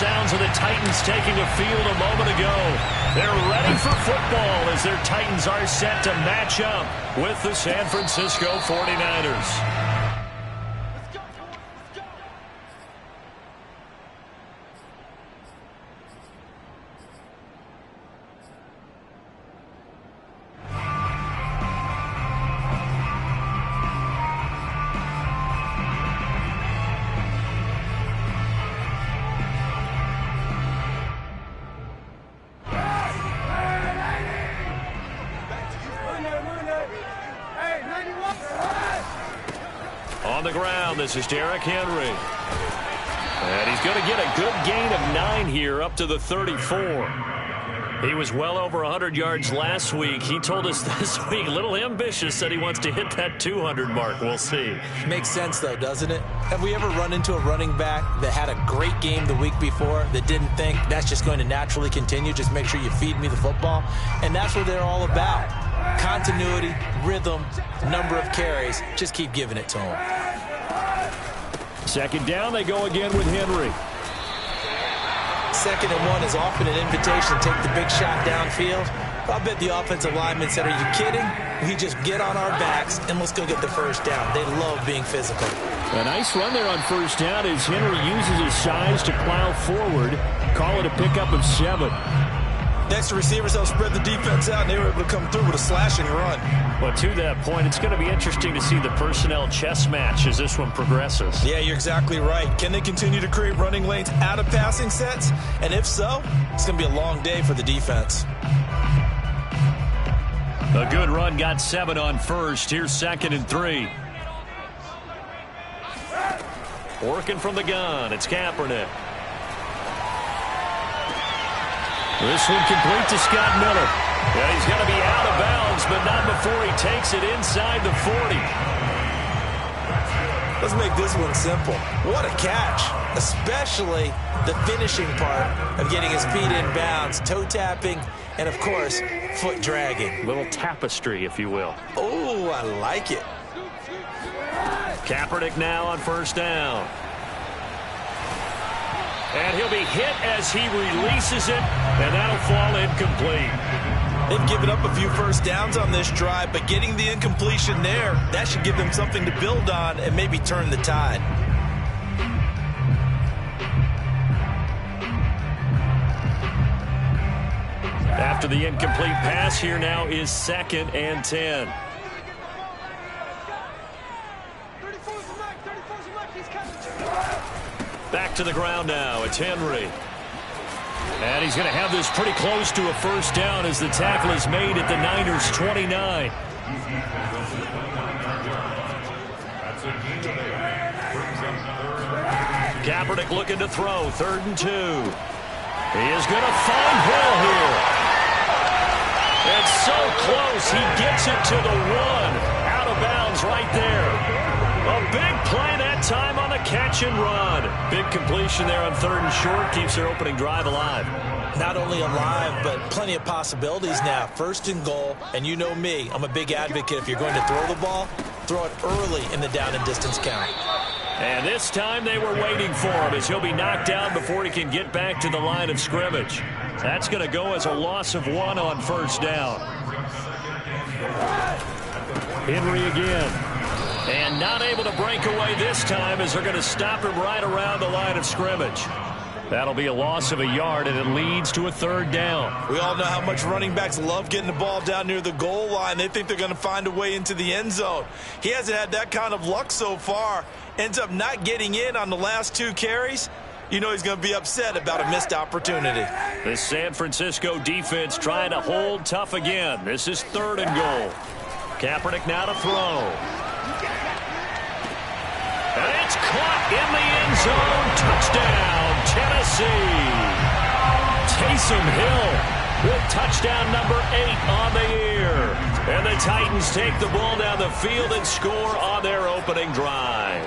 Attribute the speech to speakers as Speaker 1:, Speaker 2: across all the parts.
Speaker 1: sounds of the Titans taking the field a moment ago. They're ready for football as their Titans are set to match up with the San Francisco 49ers. On the ground, this is Derrick Henry. And he's going to get a good gain of 9 here up to the 34. He was well over 100 yards last week. He told us this week, a little ambitious, said he wants to hit that 200 mark. We'll see.
Speaker 2: Makes sense, though, doesn't it? Have we ever run into a running back that had a great game the week before that didn't think that's just going to naturally continue? Just make sure you feed me the football. And that's what they're all about. Continuity, rhythm, number of carries. Just keep giving it to him.
Speaker 1: Second down, they go again with Henry.
Speaker 2: 2nd and 1 is often an invitation to take the big shot downfield. I bet the offensive lineman said, are you kidding? We just get on our backs and let's go get the first down. They love being physical.
Speaker 1: A nice run there on first down as Henry uses his size to plow forward. Call it a pickup of 7.
Speaker 3: Next, the receivers helped spread the defense out, and they were able to come through with a slashing run.
Speaker 1: Well, to that point, it's going to be interesting to see the personnel chess match as this one progresses.
Speaker 3: Yeah, you're exactly right. Can they continue to create running lanes out of passing sets? And if so, it's going to be a long day for the defense.
Speaker 1: A good run got 7 on first. Here's 2nd and 3. Working from the gun, it's Kaepernick. This one complete to Scott Miller. Yeah, he's going to be out of bounds, but not before he takes it inside the 40.
Speaker 2: Let's make this one simple. What a catch, especially the finishing part of getting his feet in bounds, toe tapping, and, of course, foot dragging.
Speaker 1: Little tapestry, if you will.
Speaker 2: Oh, I like it.
Speaker 1: Kaepernick now on first down. And he'll be hit as he releases it, and that'll fall incomplete.
Speaker 3: They've given up a few first downs on this drive, but getting the incompletion there, that should give them something to build on and maybe turn the tide.
Speaker 1: After the incomplete pass, here now is 2nd and 10. Back to the ground now. It's Henry. And he's going to have this pretty close to a first down as the tackle is made at the Niners' 29. Kaepernick looking to throw. 3rd and 2. He is going to find Hill here. It's so close. He gets it to the 1. Out of bounds right there. A big play that time on the catch and run. Big completion there on 3rd and short. Keeps their opening drive alive.
Speaker 2: Not only alive, but plenty of possibilities now. 1st and goal, and you know me. I'm a big advocate. If you're going to throw the ball, throw it early in the down and distance count.
Speaker 1: And this time they were waiting for him as he'll be knocked down before he can get back to the line of scrimmage. That's going to go as a loss of 1 on first down. Henry again. And not able to break away this time as they're going to stop him right around the line of scrimmage. That'll be a loss of a yard, and it leads to a 3rd down.
Speaker 3: We all know how much running backs love getting the ball down near the goal line. They think they're going to find a way into the end zone. He hasn't had that kind of luck so far. Ends up not getting in on the last 2 carries. You know he's going to be upset about a missed opportunity.
Speaker 1: The San Francisco defense trying to hold tough again. This is 3rd and goal. Kaepernick now to throw. And it's caught in the end zone. Touchdown, Tennessee. Taysom Hill with touchdown number 8 on the year. And the Titans take the ball down the field and score on their opening drive.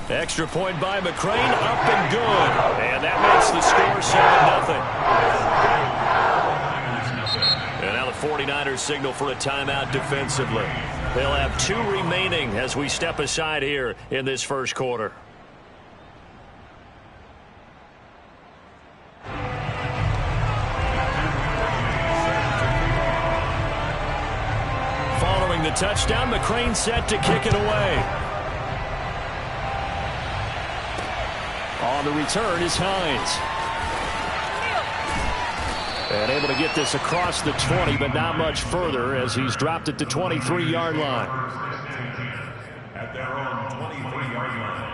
Speaker 1: Extra point by McCrane, up and good. And that makes the score 7-0. And now the 49ers signal for a timeout defensively. They'll have 2 remaining as we step aside here in this first quarter. touchdown. McCrane set to kick it away. On the return is Hines. And able to get this across the 20, but not much further as he's dropped it to 23-yard line.
Speaker 4: At their own 23-yard line.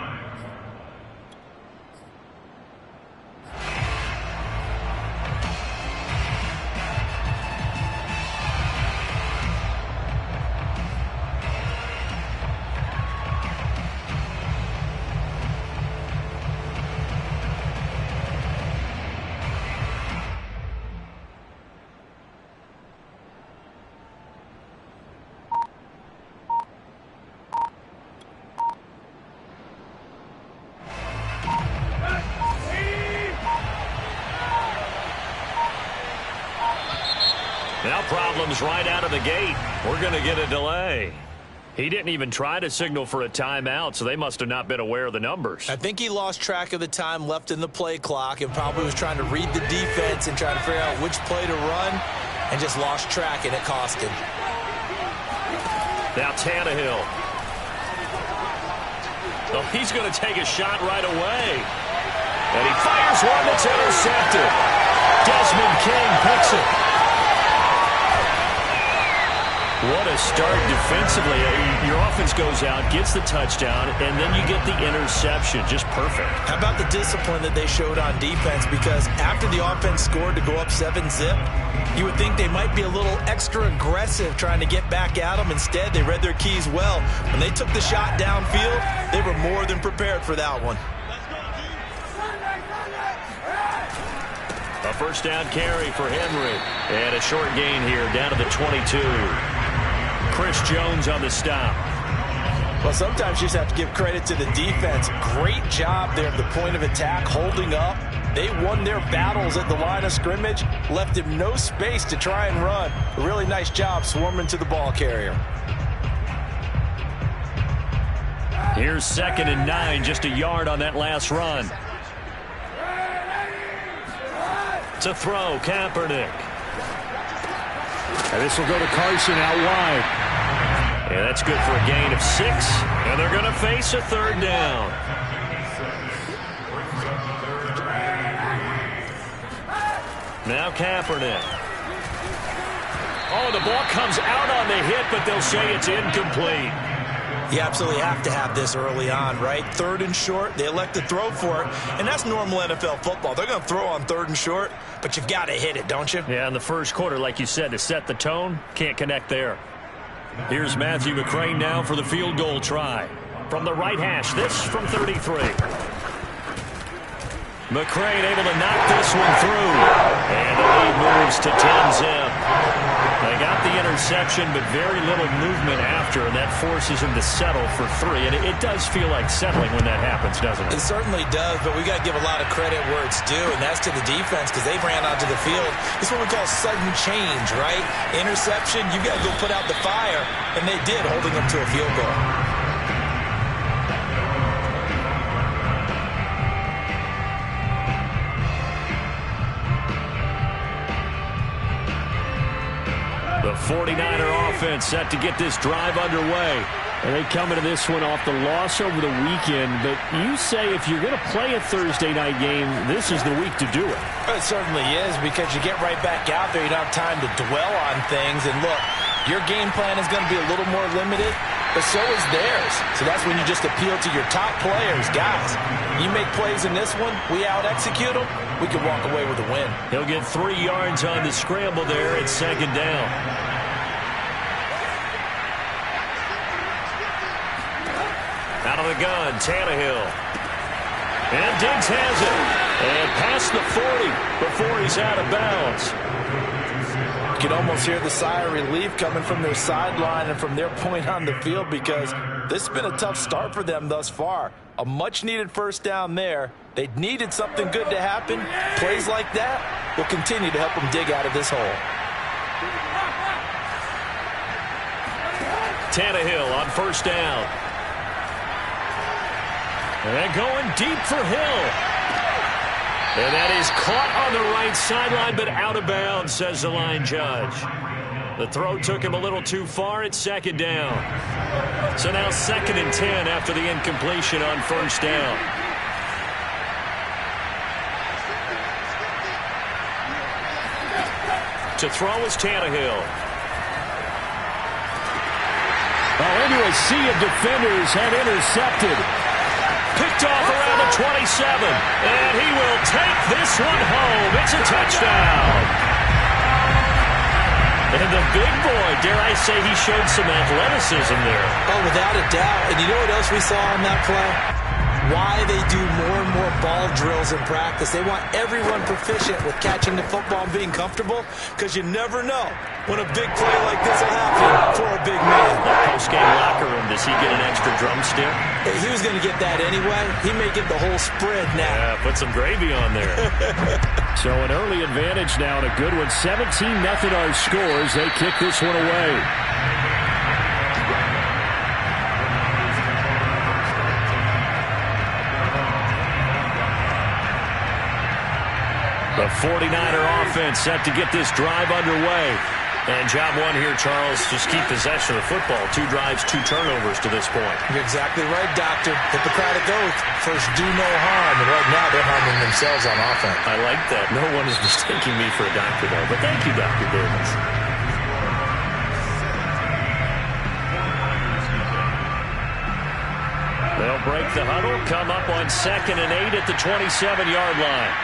Speaker 1: Now problems right out of the gate. We're going to get a delay. He didn't even try to signal for a timeout, so they must have not been aware of the numbers.
Speaker 2: I think he lost track of the time left in the play clock and probably was trying to read the defense and trying to figure out which play to run and just lost track, and it cost him.
Speaker 1: Now Tannehill. Oh, he's going to take a shot right away. And he fires one that's intercepted. Desmond King picks it. What a start defensively. Your offense goes out, gets the touchdown, and then you get the interception. Just perfect.
Speaker 2: How about the discipline that they showed on defense? Because after the offense scored to go up 7-zip, you would think they might be a little extra aggressive trying to get back at them. Instead, they read their keys well. When they took the shot downfield, they were more than prepared for that one.
Speaker 1: A first down carry for Henry. And a short gain here down to the 22. Chris Jones on the stop.
Speaker 2: Well, sometimes you just have to give credit to the defense. Great job there at the point of attack, holding up. They won their battles at the line of scrimmage, left him no space to try and run. A really nice job swarming to the ball carrier.
Speaker 1: Here's 2nd and 9, just a yard on that last run. To throw, Kaepernick. And this will go to Carson out wide. And that's good for a gain of 6. And they're going to face a 3rd down. Now Kaepernick. Oh, the ball comes out on the hit, but they'll say it's incomplete.
Speaker 2: You absolutely have to have this early on, right? 3rd and short, they elect to throw for it, and that's normal NFL football. They're going to throw on 3rd and short, but you've got to hit it, don't you?
Speaker 1: Yeah, in the first quarter, like you said, to set the tone, can't connect there. Here's Matthew McCrane now for the field goal try. From the right hash, this from 33. McCrane able to knock this one through. And the lead moves to 10-zip. They got the interception, but very little movement after, and that forces him to settle for 3. And it does feel like settling when that happens, doesn't it?
Speaker 2: It certainly does, but we got to give a lot of credit where it's due, and that's to the defense because they ran onto the field. It's what we call sudden change, right? Interception, you got to go put out the fire, and they did, holding them to a field goal.
Speaker 1: The 49er offense set to get this drive underway. And they come into this one off the loss over the weekend. But you say if you're going to play a Thursday night game, this is the week to do it.
Speaker 2: It certainly is, because you get right back out there. You don't have time to dwell on things. And look, your game plan is going to be a little more limited, but so is theirs. So that's when you just appeal to your top players. Guys, you make plays in this one, we out-execute them, we can walk away with a win.
Speaker 1: He'll get 3 yards on the scramble there at 2nd down. Out of the gun, Tannehill. And Diggs has it. And past the 40 before he's out of bounds.
Speaker 2: You can almost hear the sigh of relief coming from their sideline and from their point on the field, because this has been a tough start for them thus far. A much-needed first down there. They needed something good to happen. Plays like that will continue to help them dig out of this hole.
Speaker 1: Tannehill on first down. And going deep for Hill. And that is caught on the right sideline, but out of bounds, says the line judge. The throw took him a little too far. It's second down. So now 2nd and 10 after the incompletion on first down. To throw is Tannehill.
Speaker 5: Well, into a sea of defenders and intercepted.
Speaker 1: Picked off around the 27. And he will take this one home. It's a touchdown. And the big boy, dare I say, he showed some athleticism there.
Speaker 2: Oh, without a doubt. And you know what else we saw on that play? Why they do more and more ball drills in practice. They want everyone proficient with catching the football and being comfortable, because you never know when a big play like this will happen for a big man.
Speaker 1: That post-game locker room, does he get an extra drumstick?
Speaker 2: He was going to get that anyway. He may get the whole spread now.
Speaker 1: Yeah, put some gravy on there.
Speaker 5: So an early advantage now and a good one. 17-0 our scores. They kick this one away.
Speaker 1: The 49er offense set to get this drive underway. And job one here, Charles, just keep possession of the football. 2 drives, 2 turnovers to this point.
Speaker 2: You're exactly right, Doctor. Hippocratic oath. First, do no harm. And right now, they're harming themselves on offense.
Speaker 1: I like that. No one is mistaking me for a doctor, though. But thank you, Dr. Davis. They'll break the huddle, come up on 2nd and 8 at the 27-yard line.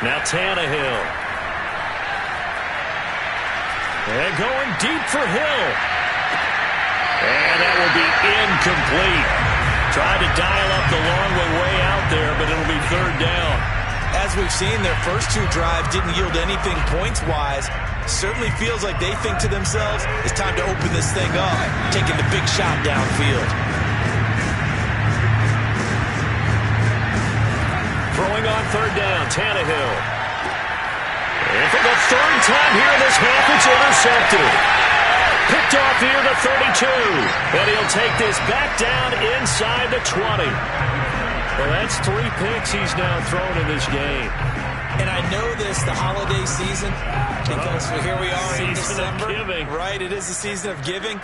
Speaker 1: Now Tannehill. And going deep for Hill. And that will be incomplete. Tried to dial up the long way out there, but it'll be 3rd down.
Speaker 2: As we've seen, their first 2 drives didn't yield anything points-wise. Certainly feels like they think to themselves, it's time to open this thing up, taking the big shot downfield.
Speaker 1: Throwing on 3rd down, Tannehill. And for the 3rd time here in this half, it's intercepted. Picked off near the 32. And he'll take this back down inside the 20. Well, that's 3 picks he's now thrown in this game.
Speaker 2: And I know this, the holiday season, because here we are in December. Right, it is the season of giving.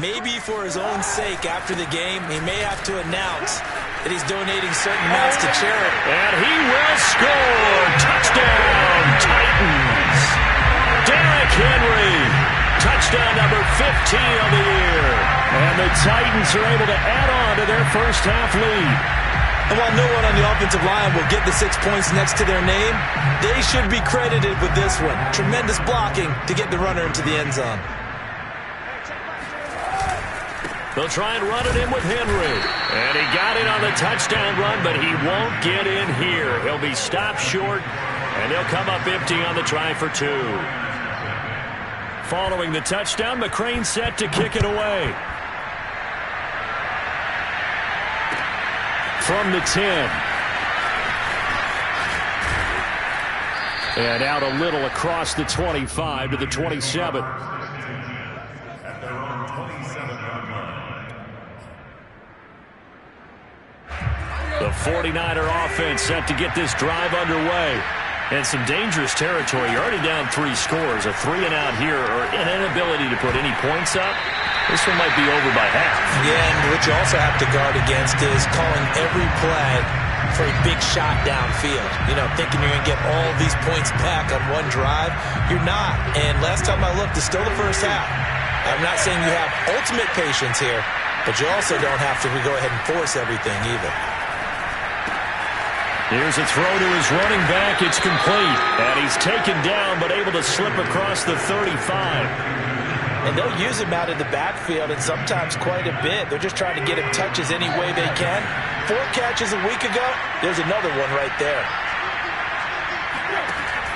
Speaker 2: Maybe for his own sake after the game, he may have to announce that he's donating certain amounts to charity.
Speaker 1: And he will score. Touchdown, Titans. Derrick Henry. Touchdown number 15 of the year.
Speaker 5: And the Titans are able to add on to their first half lead.
Speaker 2: And while no one on the offensive line will get the 6 points next to their name, they should be credited with this one. Tremendous blocking to get the runner into the end zone.
Speaker 1: They'll try and run it in with Henry. And he got it on the touchdown run, but he won't get in here. He'll be stopped short, and he'll come up empty on the try for 2. Following the touchdown, McCrane set to kick it away. From the 10.
Speaker 5: And out a little across the 25 to the 27.
Speaker 4: At their own 27-yard line.
Speaker 1: The 49er offense set to get this drive underway. And some dangerous territory. You're already down 3 scores. A 3-and-out here, or an inability to put any points up. This one might be over by half.
Speaker 2: Yeah, and what you also have to guard against is calling every play for a big shot downfield. You know, thinking you're going to get all these points back on one drive. You're not. And last time I looked, it's still the first half. I'm not saying you have ultimate patience here, but you also don't have to go ahead and force everything either.
Speaker 1: Here's a throw to his running back. It's complete. And he's taken down, but able to slip across the 35.
Speaker 2: And they'll use him out in the backfield, and sometimes quite a bit. They're just trying to get him touches any way they can. 4 catches a week ago. There's another one right there.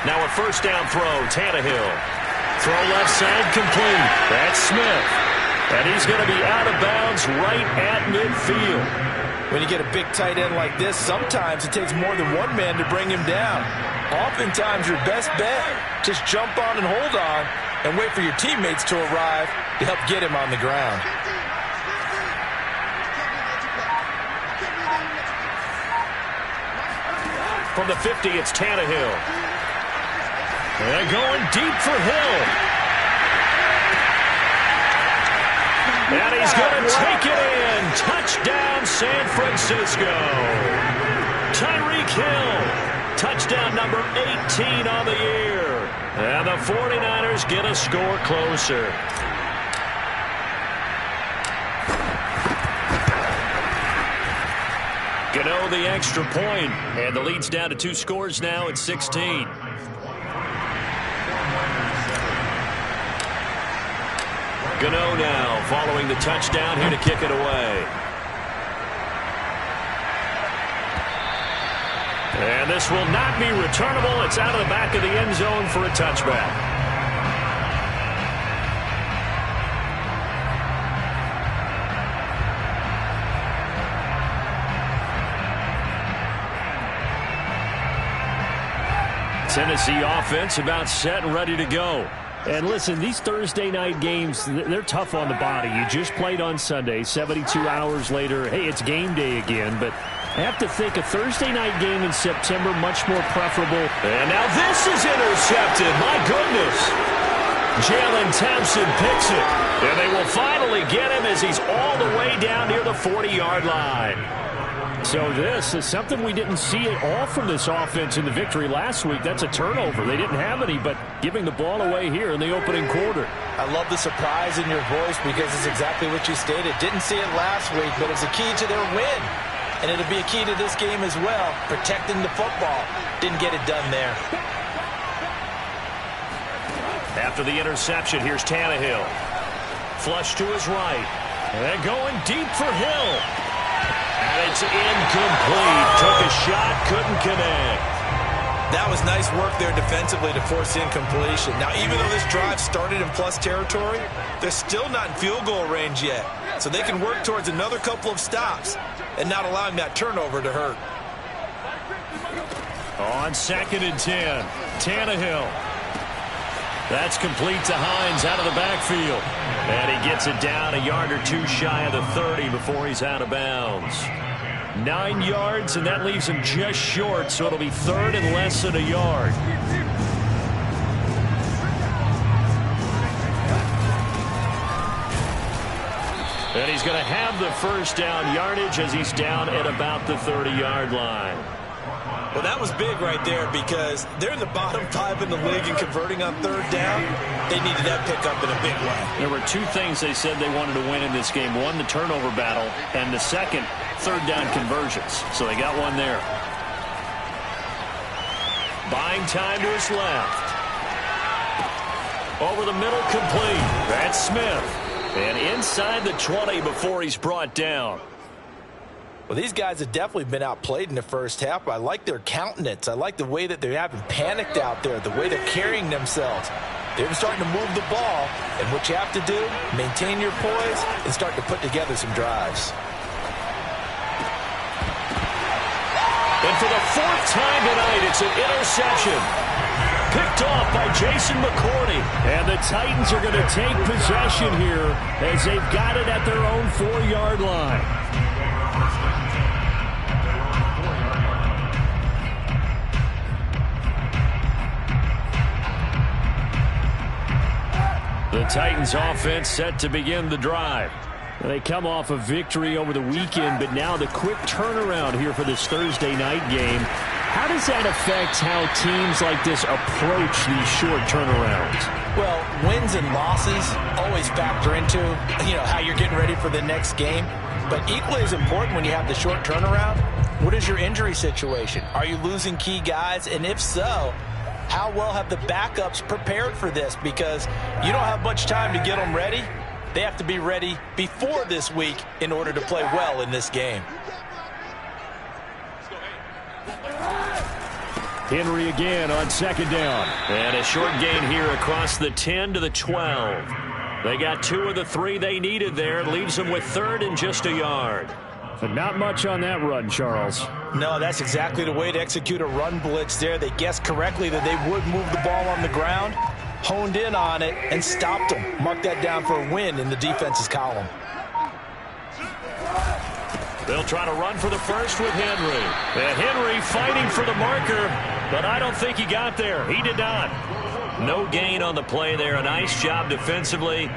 Speaker 1: Now a first down throw. Tannehill. Throw left side complete. That's Smith. And he's going to be out of bounds right at midfield.
Speaker 2: When you get a big tight end like this, sometimes it takes more than one man to bring him down. Oftentimes, your best bet, just jump on and hold on and wait for your teammates to arrive to help get him on the ground.
Speaker 1: From the 50, it's Tannehill. And going deep for Hill. And he's going to take it in. Touchdown, San Francisco. Tyreek Hill. Touchdown number 18 on the year. And the 49ers get a score closer. Gano the extra point, and the lead's down to 2 scores now at 16. Gano now following the touchdown here to kick it away. And this will not be returnable. It's out of the back of the end zone for a touchback. Tennessee offense about set and ready to go.
Speaker 5: And listen, these Thursday night games, they're tough on the body. You just played on Sunday, 72 hours later. Hey, it's game day again, but I have to think a Thursday night game in September much more preferable.
Speaker 1: And now this is intercepted. My goodness. Jalen Thompson picks it. And they will finally get him as he's all the way down near the 40-yard line.
Speaker 5: So this is something we didn't see at all from this offense in the victory last week. That's a turnover. They didn't have any, but giving the ball away here in the opening quarter.
Speaker 2: I love the surprise in your voice because it's exactly what you stated. Didn't see it last week, but it's a key to their win. And it'll be a key to this game as well, protecting the football. Didn't get it done there.
Speaker 1: After the interception, here's Tannehill. Flush to his right. And going deep for Hill. And it's incomplete. Took a shot, couldn't connect.
Speaker 3: That was nice work there defensively to force incompletion. Now, even though this drive started in plus territory, they're still not in field goal range yet. So they can work towards another couple of stops and not allowing that turnover to hurt.
Speaker 1: On 2nd and 10, Tannehill. That's complete to Hines out of the backfield. And he gets it down a yard or 2 shy of the 30 before he's out of bounds. 9 yards, and that leaves him just short, so it'll be 3rd and less than a yard. And he's going to have the first down yardage as he's down at about the 30-yard line.
Speaker 3: Well, that was big right there because they're in the bottom 5 in the league and converting on 3rd down. They needed that pickup in a big way.
Speaker 1: There were 2 things they said they wanted to win in this game. One, the turnover battle, and the second, 3rd down conversions. So they got one there. Buying time to his left. Over the middle, complete. That's Smith. And inside the 20 before he's brought down.
Speaker 2: Well, these guys have definitely been outplayed in the first half. I like their countenance. I like the way that they haven't panicked out there, the way they're carrying themselves. They're starting to move the ball, and what you have to do, maintain your poise and start to put together some drives.
Speaker 1: And for the 4th time tonight, it's an interception. Picked off by Jason McCourty.
Speaker 5: And the Titans are going to take possession here as they've got it at their own 4-yard line.
Speaker 1: The Titans offense set to begin the drive.
Speaker 5: They come off a victory over the weekend, but now the quick turnaround here for this Thursday night game. How does that affect how teams like this approach these short turnarounds?
Speaker 2: Well, wins and losses always factor into, how you're getting ready for the next game. But equally as important when you have the short turnaround, what is your injury situation? Are you losing key guys? And if so, how well have the backups prepared for this? Because you don't have much time to get them ready. They have to be ready before this week in order to play well in this game.
Speaker 5: Henry again on 2nd down.
Speaker 1: And a short gain here across the 10 to the 12. They got 2 of the 3 they needed there. It leaves them with 3rd and just a yard.
Speaker 5: But not much on that run, Charles.
Speaker 2: No, that's exactly the way to execute a run blitz there. They guessed correctly that they would move the ball on the ground, honed in on it, and stopped them. Mark that down for a win in the defense's column.
Speaker 1: They'll try to run for the first with Henry. And Henry fighting for the marker, but I don't think he got there. He did not. No gain on the play there. A nice job defensively,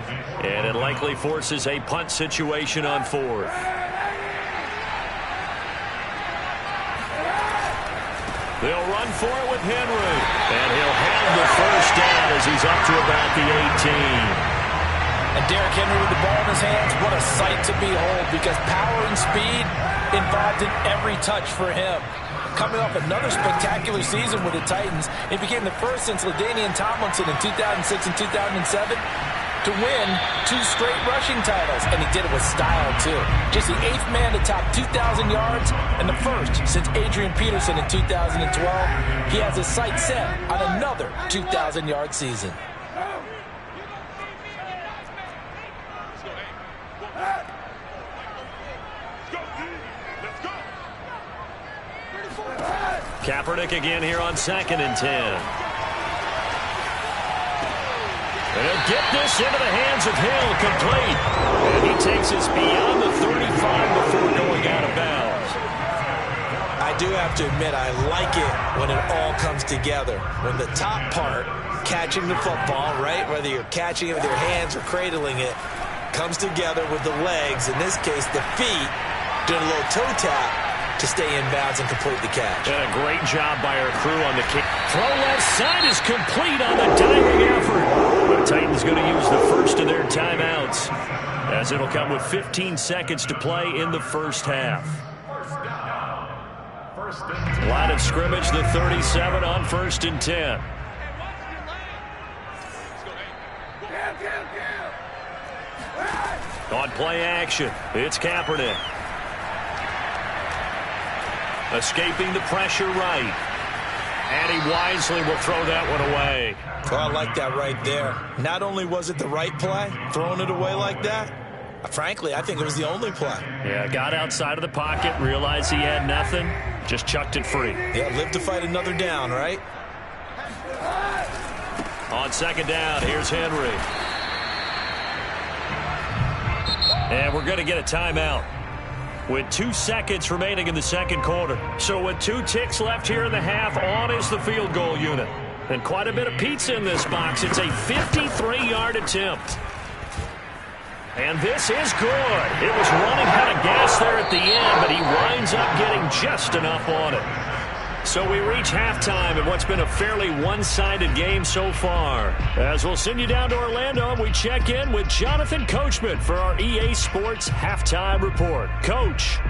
Speaker 1: and it likely forces a punt situation on 4th. They'll run for it with Henry, and he'll have the first down as he's up to about the 18.
Speaker 2: And Derrick Henry with the ball in his hands, what a sight to behold, because power and speed involved in every touch for him. Coming off another spectacular season with the Titans, he became the first since LaDainian Tomlinson in 2006 and 2007 to win 2 straight rushing titles, and he did it with style, too. Just the 8th man to top 2,000 yards, and the first since Adrian Peterson in 2012. He has his sights set on another 2,000-yard season.
Speaker 1: Kaepernick again here on 2nd and 10. And he'll get this into the hands of Hill, complete. And he takes us beyond the 35 before going out of bounds.
Speaker 2: I do have to admit, I like it when it all comes together. When the top part, catching the football, right, whether you're catching it with your hands or cradling it, comes together with the legs, in this case the feet, doing a little toe tap to stay in bounds and complete the catch.
Speaker 1: And a great job by our crew on the kick. Throw left side is complete on the diving effort. The Titans going to use the first of their timeouts, as it'll come with 15 seconds to play in the first half. Line of scrimmage, the 37 on 1st and 10. On play action, it's Kaepernick. Escaping the pressure right. And he wisely will throw that one away.
Speaker 2: Oh, I like that right there. Not only was it the right play, throwing it away like that, frankly, I think it was the only play.
Speaker 1: Yeah, got outside of the pocket, realized he had nothing, just chucked it free.
Speaker 2: Yeah, live to fight another down, right?
Speaker 1: On 2nd down, here's Henry. And we're going to get a timeout with 2 seconds remaining in the 2nd quarter. So with 2 ticks left here in the half, on is the field goal unit. And quite a bit of pizza in this box. It's a 53-yard attempt. And this is good. It was running out of gas there at the end, but he winds up getting just enough on it. So we reach halftime in what's been a fairly one-sided game so far. As we'll send you down to Orlando, and we check in with Jonathan Coachman for our EA Sports Halftime Report. Coach.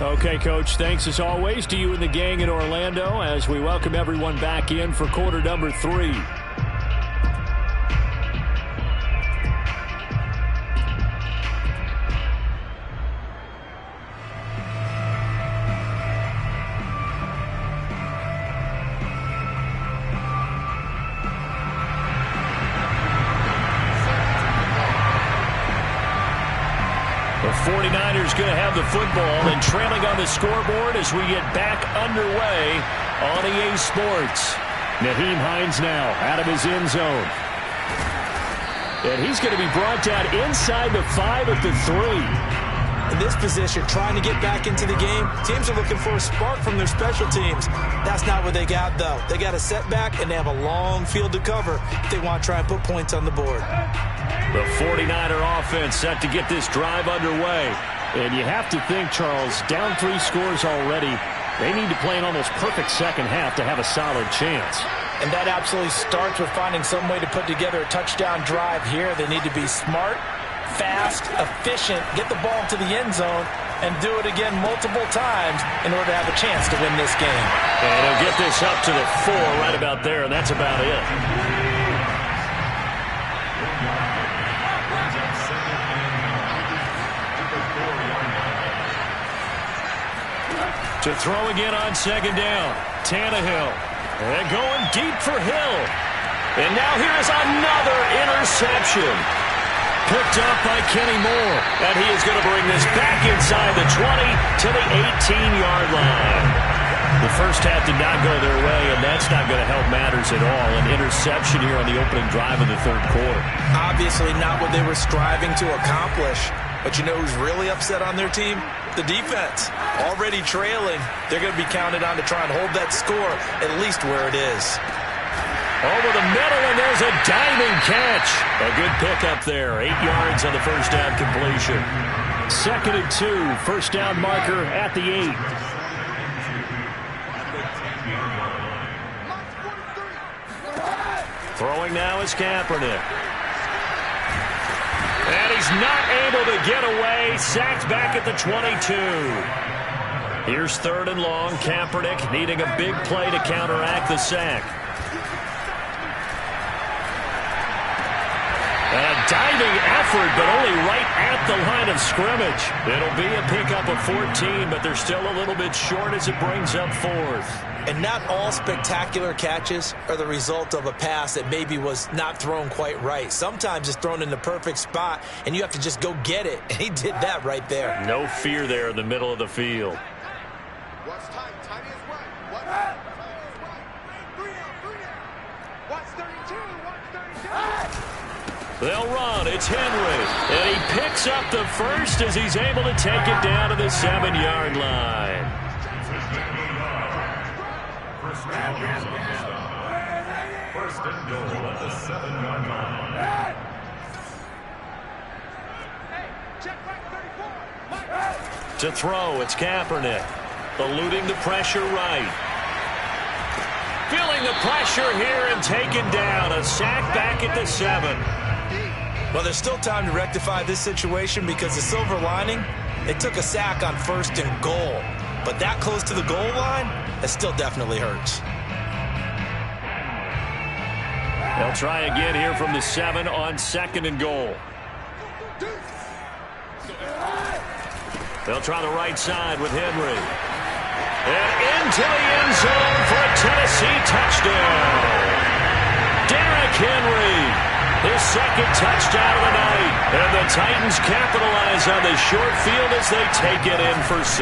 Speaker 5: Okay, Coach, thanks as always to you and the gang in Orlando as we welcome everyone back in for quarter number 3.
Speaker 1: The 49ers going to have the football and trailing on the scoreboard as we get back underway on EA Sports.
Speaker 5: Nyheim Hines now out of his end zone. And he's going to be brought down inside the 5 at the 3.
Speaker 2: In this position, trying to get back into the game, teams are looking for a spark from their special teams. That's not what they got, though. They got a setback, and they have a long field to cover if they want to try and put points on the board.
Speaker 1: The 49er offense set to get this drive underway.
Speaker 5: And you have to think, Charles, down 3 scores already. They need to play an almost perfect second half to have a solid chance.
Speaker 2: And that absolutely starts with finding some way to put together a touchdown drive here. They need to be smart, fast, efficient, get the ball to the end zone, and do it again multiple times in order to have a chance to win this game.
Speaker 1: And he'll get this up to the 4 right about there, and that's about it. To throw again on 2nd down. Tannehill. And going deep for Hill. And now here's another interception. Picked up by Kenny Moore. And he is going to bring this back inside the 20 to the 18-yard line. The first half did not go their way, and that's not going to help matters at all. An interception here on the opening drive of the 3rd quarter.
Speaker 2: Obviously not what they were striving to accomplish. But you know who's really upset on their team? The defense. Already trailing. They're going to be counted on to try and hold that score at least where it is.
Speaker 1: Over the middle, and there's a diving catch. A good pickup there. 8 yards on the first down completion.
Speaker 5: 2nd and 2. First down marker at the 8.
Speaker 1: Throwing now is Kaepernick. And he's not able to get away. Sacked back at the 22. Here's 3rd and long. Kaepernick needing a big play to counteract the sack. And a diving effort, but only right at the line of scrimmage. It'll be a pickup of 14, but they're still a little bit short as it brings up 4th.
Speaker 2: And not all spectacular catches are the result of a pass that maybe was not thrown quite right. Sometimes it's thrown in the perfect spot, and you have to just go get it. And he did that right there.
Speaker 1: No fear there in the middle of the field.
Speaker 6: Watch time. Time is right. Watch time. Time is right. 3 out. Watch 32. Watch 32.
Speaker 1: They'll run. It's Henry. And he picks up the first as he's able to take it down to the 7-yard line.
Speaker 4: First and goal at the 7-yard line.
Speaker 6: Check back 34.
Speaker 1: To throw, it's Kaepernick. Eluding the pressure right. Feeling the pressure here and taken down. A sack back at the 7.
Speaker 2: Well, there's still time to rectify this situation because the silver lining, they took a sack on 1st and goal. But that close to the goal line, that still definitely hurts.
Speaker 1: They'll try again here from the 7 on 2nd and goal. They'll try the right side with Henry. And into the end zone for a Tennessee touchdown. Derrick Henry. His 2nd touchdown of the night. And the Titans capitalize on the short field as they take it in for 6.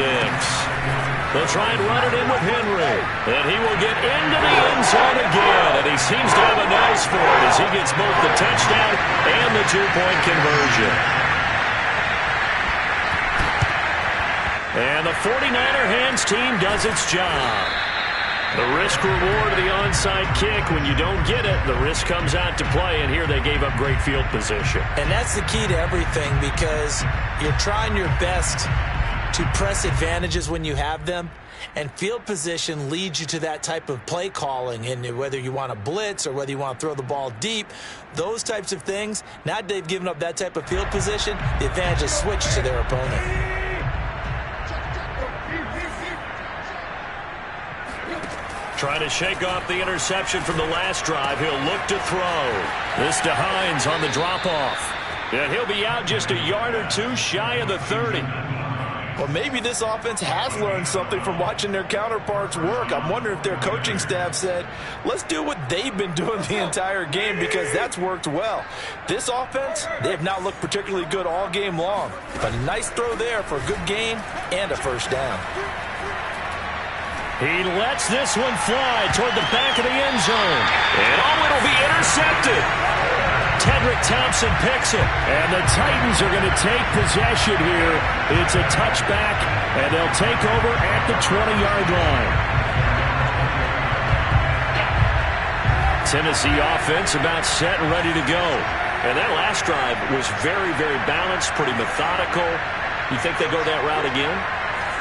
Speaker 1: They'll try and run it in with Henry. And he will get into the end zone again. And he seems to have a nose for it as he gets both the touchdown and the 2-point conversion. And the 49er hands team does its job. The risk-reward of the onside kick, when you don't get it, the risk comes out to play, and here they gave up great field position.
Speaker 2: And that's the key to everything because you're trying your best to press advantages when you have them, and field position leads you to that type of play calling, and whether you want to blitz or whether you want to throw the ball deep, those types of things, now that they've given up that type of field position, the advantage is switched to their opponent.
Speaker 1: Trying to shake off the interception from the last drive. He'll look to throw. This to Hines on the drop-off. And he'll be out just a yard or two shy of the 30.
Speaker 3: Well, maybe this offense has learned something from watching their counterparts work. I'm wondering if their coaching staff said, let's do what they've been doing the entire game because that's worked well. This offense, they have not looked particularly good all game long. But a nice throw there for a good gain and a first down.
Speaker 1: He lets this one fly toward the back of the end zone. And it'll be intercepted. Tedrick Thompson picks it. And the Titans are going to take possession here. It's a touchback, and they'll take over at the 20-yard line. Tennessee offense about set and ready to go. And that last drive was very, very balanced, pretty methodical. You think they go that route again?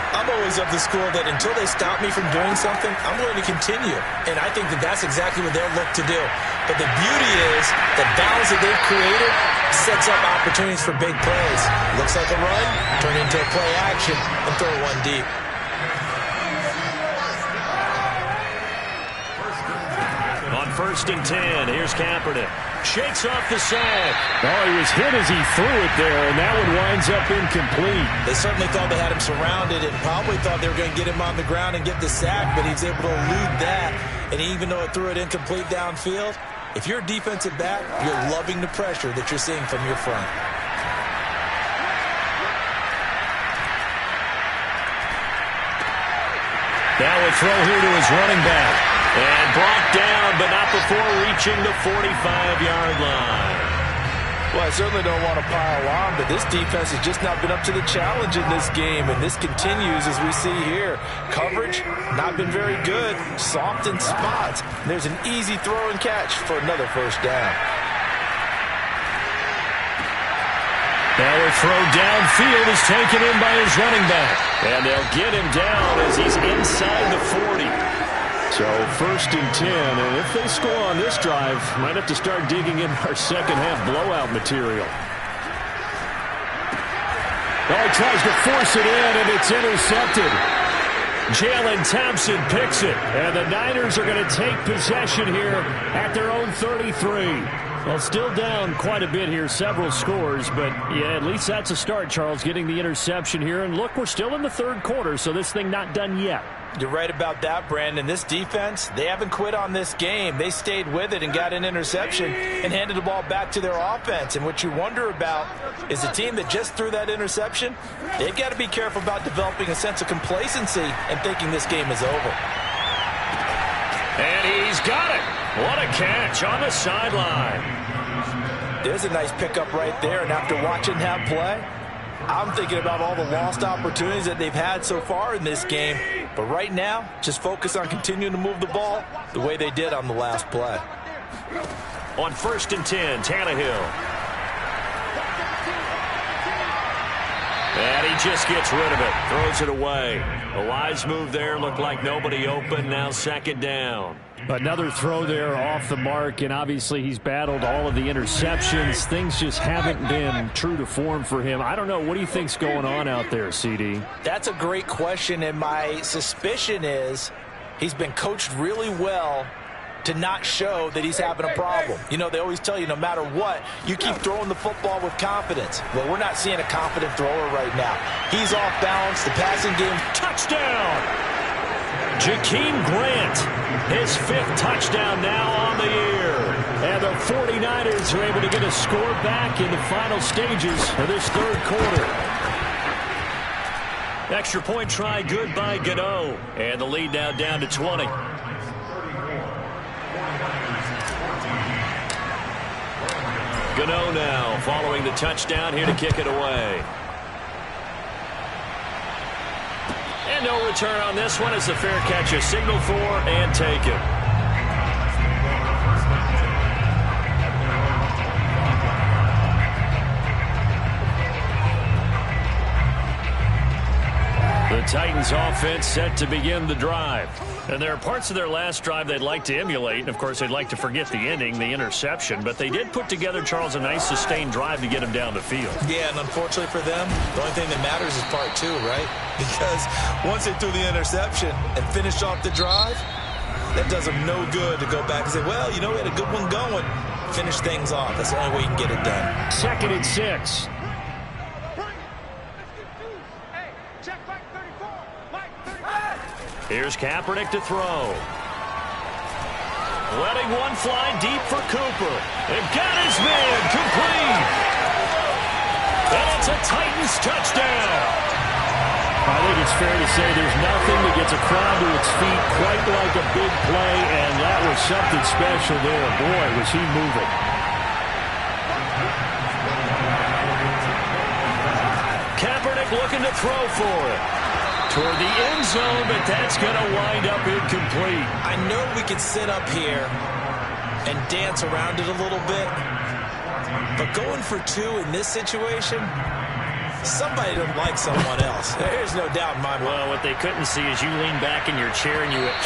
Speaker 2: I'm always of the school that until they stop me from doing something, I'm going to continue. And I think that that's exactly what they'll look to do. But the beauty is the balance that they've created sets up opportunities for big plays. Looks like a run, turn into a play action, and throw one deep.
Speaker 1: On 1st and 10, here's Kaepernick. Shakes off the sack.
Speaker 5: Oh, he was hit as he threw it there, and that one winds up incomplete.
Speaker 2: They certainly thought they had him surrounded and probably thought they were going to get him on the ground and get the sack, but he's able to elude that. And even though it threw it incomplete downfield, if you're a defensive back, you're loving the pressure that you're seeing from your front.
Speaker 1: Now a throw here to his running back. And brought down, but not before reaching the 45-yard line.
Speaker 2: Well, I certainly don't want to pile on, but this defense has just not been up to the challenge in this game, and this continues as we see here. Coverage, not been very good, soft in spots. And there's an easy throw and catch for another first down.
Speaker 1: Now a throw downfield is taken in by his running back. And they'll get him down as he's inside the 40. So 1st and 10, and if they score on this drive, might have to start digging in our second half blowout material. Oh, he tries to force it in, and it's intercepted. Jalen Thompson picks it, and the Niners are going to take possession here at their own 33. Well, still down quite a bit here, several scores, but yeah, at least that's a start, Charles, getting the interception here. And look, we're still in the third quarter, so this thing not done yet.
Speaker 2: You're right about that, Brandon. This defense, they haven't quit on this game. They stayed with it and got an interception and handed the ball back to their offense. And what you wonder about is a team that just threw that interception, they've got to be careful about developing a sense of complacency and thinking this game is over.
Speaker 1: And he's got it. What a catch on the sideline.
Speaker 2: There's a nice pickup right there, and after watching that play, I'm thinking about all the lost opportunities that they've had so far in this game. But right now, just focus on continuing to move the ball the way they did on the last play.
Speaker 1: On 1st and 10, Tannehill. And he just gets rid of it, throws it away. A wise move there, looked like nobody open, now 2nd down.
Speaker 5: Another throw there off the mark, and obviously he's battled all of the interceptions. Things just haven't been true to form for him. I don't know. What do you think's going on out there, CD?
Speaker 2: That's a great question, and my suspicion is he's been coached really well to not show that he's having a problem. You know, they always tell you no matter what, you keep throwing the football with confidence. Well, we're not seeing a confident thrower right now. He's off balance. The passing game.
Speaker 1: Touchdown! Jakeem Grant, his 5th touchdown now on the year. And the 49ers are able to get a score back in the final stages of this third quarter. Extra point try good by Gano. And the lead now down to 20. Gano now following the touchdown here to kick it away. And no return on this one as the fair catch is signaled for and taken. The Titans offense set to begin the drive. And there are parts of their last drive they'd like to emulate. And, of course, they'd like to forget the ending, the interception. But they did put together, Charles, a nice sustained drive to get them down the field.
Speaker 2: Yeah, and unfortunately for them, the only thing that matters is part 2, right? Because once they threw the interception and finished off the drive, that does them no good to go back and say, well, you know, we had a good one going. Finish things off. That's the only way you can get it done.
Speaker 5: 2nd and 6.
Speaker 1: Here's Kaepernick to throw. Letting one fly deep for Cooper. And got his man complete. And it's a Titans touchdown.
Speaker 5: I think it's fair to say there's nothing that gets a crowd to its feet quite like a big play, and that was something special there. Boy, was he moving.
Speaker 1: Kaepernick looking to throw for it. Toward the end zone, but that's going to wind up incomplete.
Speaker 2: I know we could sit up here and dance around it a little bit, but going for 2 in this situation, somebody doesn't like someone else. There's no doubt in my mind.
Speaker 1: Well, what they couldn't see is you lean back in your chair and you went,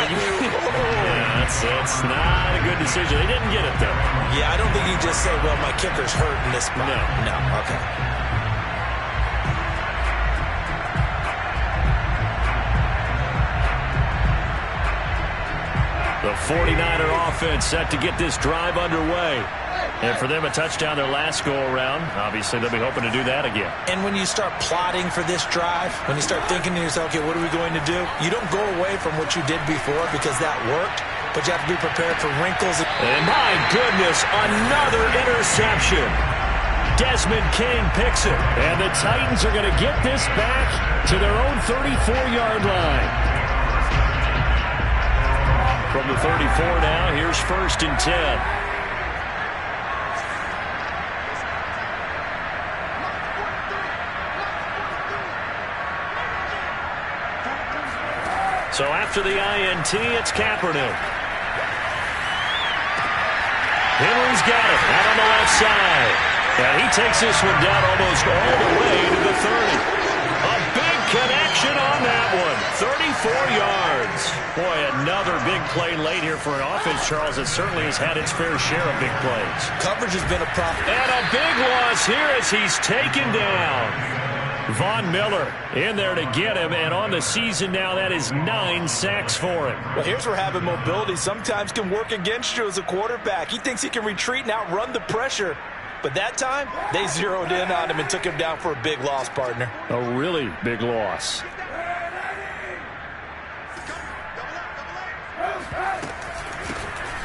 Speaker 1: yeah, that's not a good decision. They didn't get it, though.
Speaker 2: Yeah, I don't think you just say, well, my kicker's hurt in this spot. No, okay.
Speaker 1: The 49er offense set to get this drive underway. And for them, a touchdown their last go-around. Obviously, they'll be hoping to do that again.
Speaker 2: And when you start plotting for this drive, when you start thinking to yourself, okay, what are we going to do? You don't go away from what you did before because that worked, but you have to be prepared for wrinkles.
Speaker 1: And my goodness, another interception. Desmond King picks it. And the Titans are going to get this back to their own 34-yard line. From the 34 now, here's 1st and 10. So after the INT, it's Kaepernick. Henry's got it out on the left side. And he takes this one down almost all the way to the 30. A big connection on that one. 34 yards. Boy, another big play late here for an offense, Charles, that certainly has had its fair share of big plays.
Speaker 3: Coverage has been a problem.
Speaker 1: And a big loss here as he's taken down. Von Miller in there to get him, and on the season now, that is 9 sacks for him.
Speaker 3: Well, here's where having mobility sometimes can work against you as a quarterback. He thinks he can retreat and outrun the pressure. But that time, they zeroed in on him and took him down for a big loss, partner.
Speaker 5: A really big loss.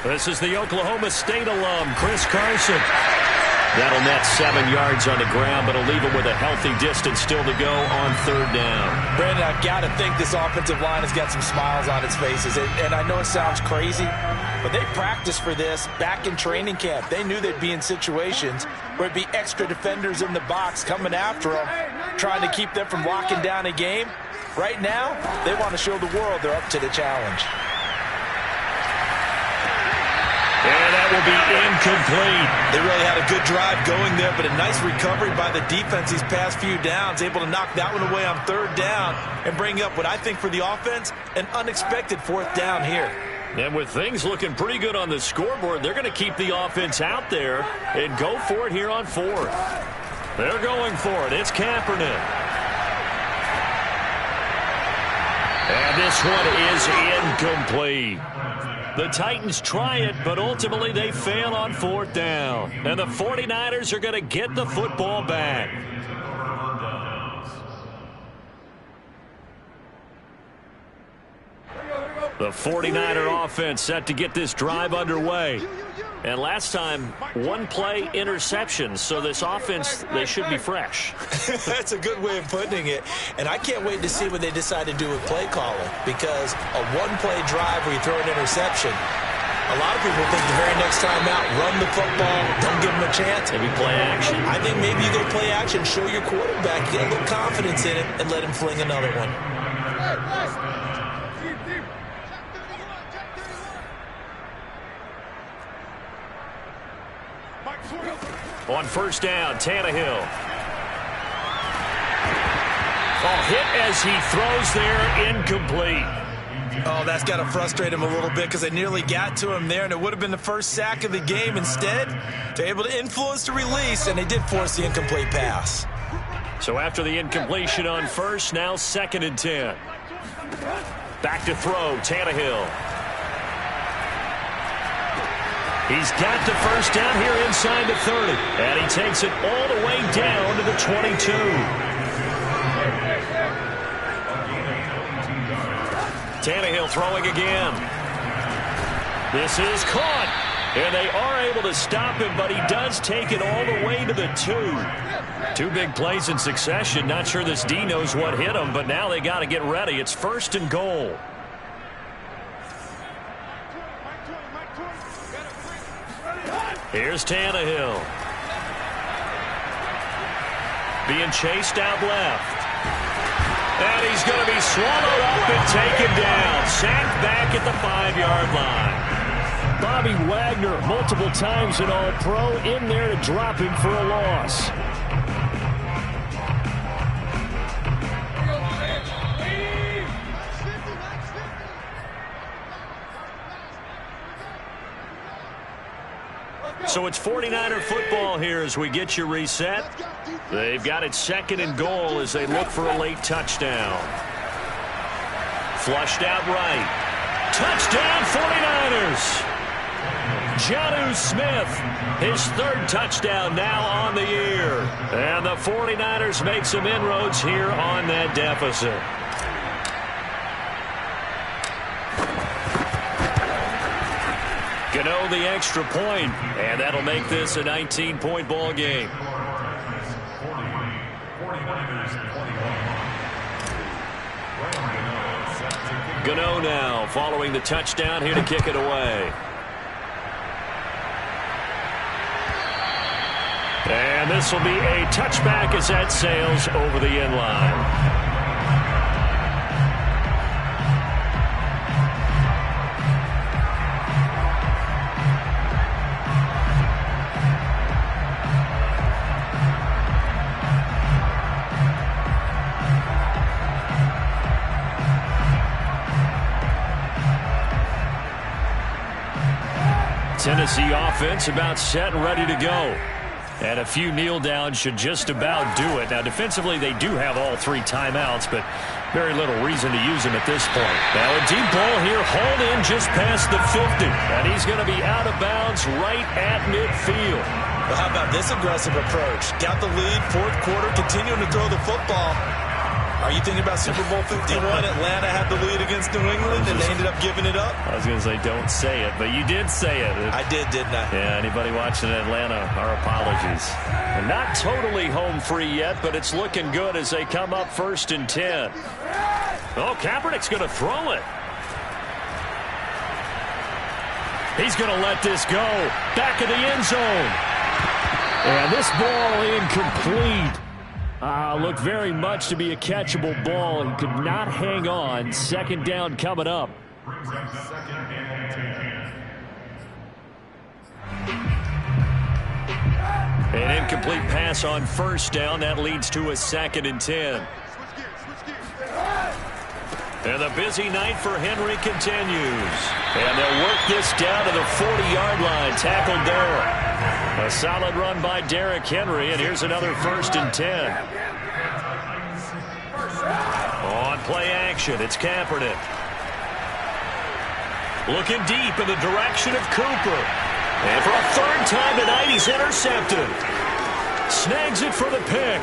Speaker 1: This is the Oklahoma State alum, Chris Carson. That'll net 7 yards on the ground, but it'll leave him with a healthy distance still to go on third down.
Speaker 3: Brandon, I've got to think this offensive line has got some smiles on its faces. And I know it sounds crazy, but they practiced for this back in training camp. They knew they'd be in situations where it'd be extra defenders in the box coming after them, trying to keep them from locking down a game. Right now, they want to show the world they're up to the challenge.
Speaker 1: And that will be incomplete.
Speaker 3: They really had a good drive going there, but a nice recovery by the defense these past few downs, able to knock that one away on third down and bring up what I think for the offense, an unexpected fourth down here.
Speaker 1: And with things looking pretty good on the scoreboard, they're going to keep the offense out there and go for it here on fourth. They're going for it. It's Kaepernick. And this one is incomplete. The Titans try it, but ultimately they fail on fourth down. And the 49ers are going to get the football back. The 49er offense set to get this drive underway. And last time, one play interception. So this offense, they should be fresh.
Speaker 2: That's a good way of putting it. And I can't wait to see what they decide to do with play calling, because a one-play drive where you throw an interception, a lot of people think the very next time out, run the football, don't give them a chance.
Speaker 1: Maybe play action.
Speaker 2: I think maybe you go play action, show your quarterback, get a little confidence in it, and let him fling another one.
Speaker 1: On first down, Tannehill. Oh, hit as he throws there, incomplete.
Speaker 3: Oh, that's got to frustrate him a little bit because they nearly got to him there, and it would have been the first sack of the game. Instead, they're able to influence the release, and they did force the incomplete pass.
Speaker 1: So after the incompletion on first, now 2nd and 10. Back to throw, Tannehill. He's got the first down here inside the 30. And he takes it all the way down to the 22. Tannehill throwing again. This is caught. And they are able to stop him, but he does take it all the way to the 2. 2 big plays in succession. Not sure this D knows what hit him, but now they got to get ready. It's 1st and goal. Here's Tannehill. Being chased out left. And he's going to be swallowed up and taken down. Sacked back at the 5-yard line.
Speaker 5: Bobby Wagner, multiple times an All-Pro, in there to drop him for a loss.
Speaker 1: So it's 49er football here as we get you reset. They've got it 2nd and goal as they look for a late touchdown. Flushed out right. Touchdown 49ers. Jonnu Smith, his 3rd touchdown now on the year. And the 49ers make some inroads here on that deficit. Gano the extra point, and that'll make this a 19-point ball game. Gano now following the touchdown here to kick it away. And this will be a touchback as that sails over the end line. Tennessee offense about set and ready to go. And a few kneel downs should just about do it. Now, defensively, they do have all 3 timeouts, but very little reason to use them at this point. Now, a deep ball here, hauled in just past the 50. And he's going to be out of bounds right at midfield.
Speaker 3: Well, how about this aggressive approach? Got the lead, 4th quarter, continuing to throw the football. Are you thinking about Super Bowl 51? Atlanta had the lead against New England, and they ended up giving it up?
Speaker 1: I was going to say, don't say it, but you did say it.
Speaker 3: I did, didn't I?
Speaker 1: Yeah, anybody watching Atlanta, our apologies. They're not totally home free yet, but it's looking good as they come up 1st and 10. Oh, Kaepernick's going to throw it. He's going to let this go. Back of the end zone. And this ball incomplete. Looked very much to be a catchable ball. He could not hang on. 2nd down coming up.
Speaker 4: Brings up 2nd and 10.
Speaker 1: An incomplete pass on 1st down. That leads to a 2nd and 10. And the busy night for Henry continues. And they'll work this down to the 40-yard line. Tackled there. A solid run by Derrick Henry, and here's another 1st and 10. On play action, it's Kaepernick. Looking deep in the direction of Cooper. And for a 3rd time tonight, he's intercepted. Snags it for the pick.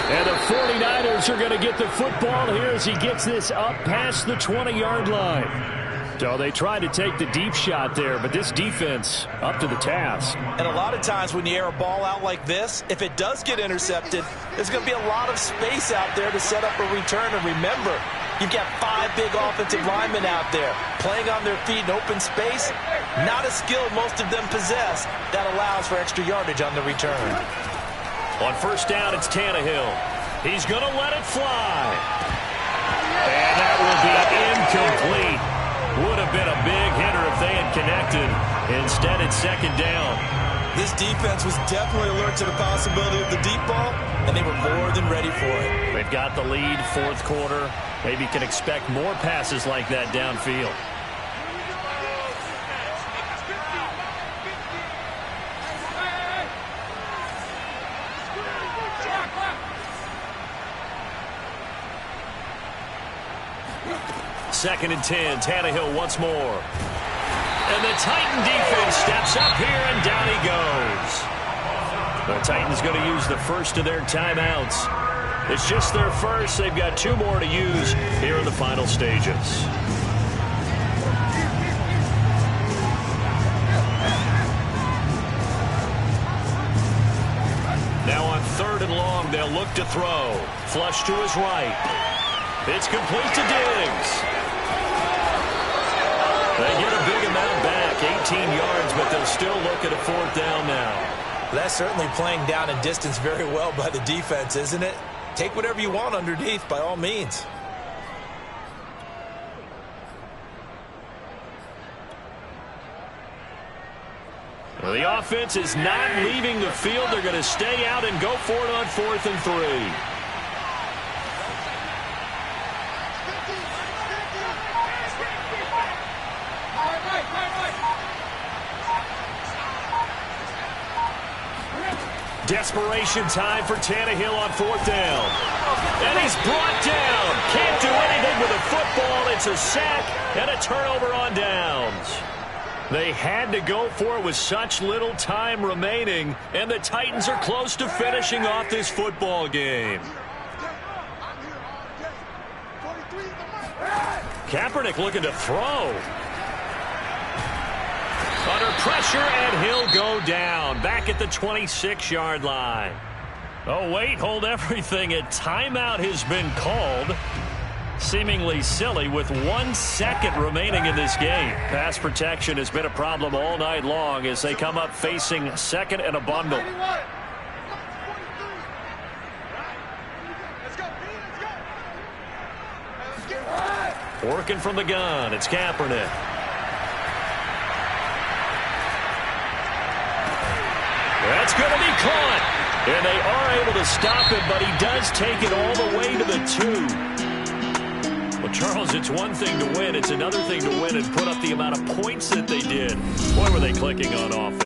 Speaker 1: And the 49ers are going to get the football here as he gets this up past the 20-yard line. So they tried to take the deep shot there, but this defense up to the task.
Speaker 3: And a lot of times when you air a ball out like this, if it does get intercepted, there's going to be a lot of space out there to set up a return. And remember, you've got 5 big offensive linemen out there playing on their feet in open space. Not a skill most of them possess that allows for extra yardage on the return.
Speaker 1: On 1st down, it's Tannehill. He's going to let it fly. And that will be incomplete. Would have been a big hitter if they had connected. Instead, it's 2nd down.
Speaker 3: This defense was definitely alert to the possibility of the deep ball, and they were more than ready for it.
Speaker 1: They've got the lead, 4th quarter. Maybe can expect more passes like that downfield. Second and 10, Tannehill once more. And the Titan defense steps up here, and down he goes. The Titans going to use the 1st of their timeouts. It's just their 1st. They've got 2 more to use here in the final stages. Now on 3rd and long, they'll look to throw. Flush to his right. It's complete to Diggs. They get a big amount back, 18 yards, but they'll still look at a 4th down now.
Speaker 3: That's certainly playing down in distance very well by the defense, isn't it? Take whatever you want underneath, by all means.
Speaker 1: Well, the offense is not leaving the field. They're going to stay out and go for it on 4th and 3. Desperation time for Tannehill on 4th down. And he's brought down. Can't do anything with a football. It's a sack and a turnover on downs. They had to go for it with such little time remaining, and the Titans are close to finishing off this football game. Kaepernick looking to throw. Under pressure, and he'll go down. Back at the 26-yard line. Oh, wait, hold everything. A timeout has been called. Seemingly silly with 1 second remaining in this game. Pass protection has been a problem all night long as they come up facing 2nd and a bundle. Working from the gun, it's Kaepernick. That's going to be caught. And they are able to stop him, but he does take it all the way to the 2. Well, Charles, it's one thing to win. It's another thing to win and put up the amount of points that they did. Boy, were they clicking on offense.